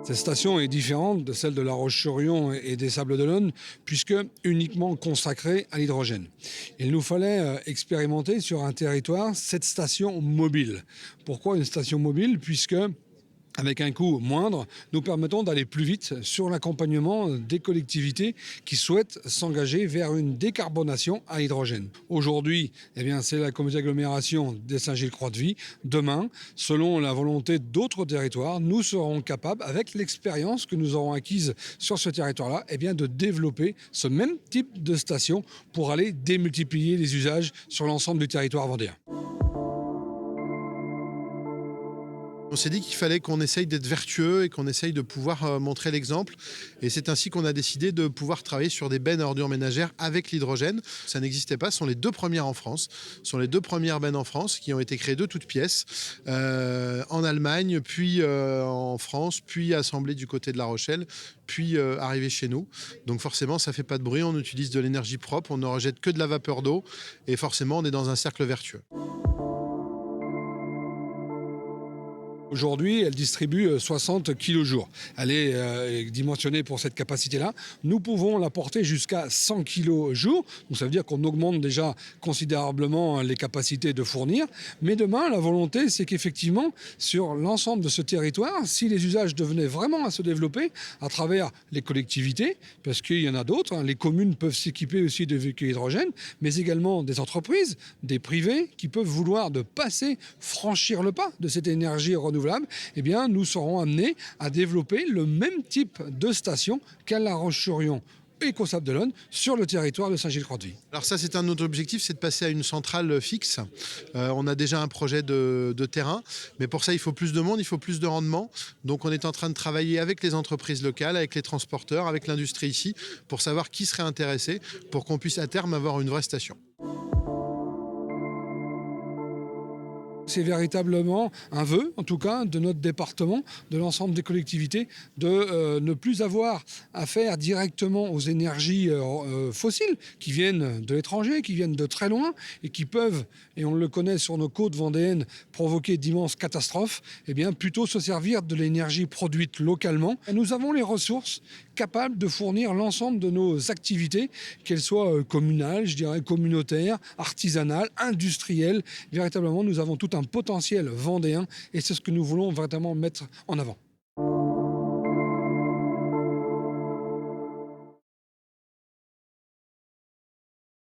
Cette station est différente de celle de La Roche-sur-Yon et des Sables-d'Olonne puisque uniquement consacrée à l'hydrogène. Il nous fallait expérimenter sur un territoire cette station mobile. Pourquoi une station mobile? Puisque avec un coût moindre, nous permettons d'aller plus vite sur l'accompagnement des collectivités qui souhaitent s'engager vers une décarbonation à l'hydrogène. Aujourd'hui, c'est la communauté d'agglomération des Saint-Gilles-Croix-de-Vie. Demain, selon la volonté d'autres territoires, nous serons capables, avec l'expérience que nous aurons acquise sur ce territoire-là, de développer ce même type de station pour aller démultiplier les usages sur l'ensemble du territoire vendéen. On s'est dit qu'il fallait qu'on essaye d'être vertueux et qu'on essaye de pouvoir montrer l'exemple. Et c'est ainsi qu'on a décidé de pouvoir travailler sur des bennes à ordures ménagères avec l'hydrogène. Ça n'existait pas, ce sont les deux premières en France. Ce sont les deux premières bennes en France qui ont été créées de toutes pièces en Allemagne, puis en France, puis assemblées du côté de La Rochelle, puis arrivées chez nous. Donc forcément, ça ne fait pas de bruit, on utilise de l'énergie propre, on ne rejette que de la vapeur d'eau et forcément, on est dans un cercle vertueux. Aujourd'hui, elle distribue 60 kg/jour. Elle est dimensionnée pour cette capacité-là. Nous pouvons la porter jusqu'à 100 kg/jour. Donc ça veut dire qu'on augmente déjà considérablement les capacités de fournir. Mais demain, la volonté, c'est qu'effectivement, sur l'ensemble de ce territoire, si les usages devenaient vraiment à se développer à travers les collectivités, parce qu'il y en a d'autres, les communes peuvent s'équiper aussi de véhicules hydrogène, mais également des entreprises, des privés qui peuvent vouloir franchir le pas de cette énergie renouvelable, nous serons amenés à développer le même type de station qu'à La Roche-sur-Yon et qu'aux Sables-d'Olonne sur le territoire de Saint-Gilles-Croix-de-Vie. Alors ça, c'est un autre objectif, c'est de passer à une centrale fixe. On a déjà un projet de terrain, mais pour ça, il faut plus de monde, il faut plus de rendement. Donc on est en train de travailler avec les entreprises locales, avec les transporteurs, avec l'industrie ici, pour savoir qui serait intéressé, pour qu'on puisse à terme avoir une vraie station. C'est véritablement un vœu, en tout cas, de notre département, de l'ensemble des collectivités, de ne plus avoir affaire directement aux énergies fossiles qui viennent de l'étranger, qui viennent de très loin et qui peuvent, et on le connaît sur nos côtes vendéennes, provoquer d'immenses catastrophes, plutôt se servir de l'énergie produite localement. Nous avons les ressources capables de fournir l'ensemble de nos activités, qu'elles soient communales, communautaires, artisanales, industrielles. Véritablement, nous avons tout un potentiel vendéen et c'est ce que nous voulons vraiment mettre en avant.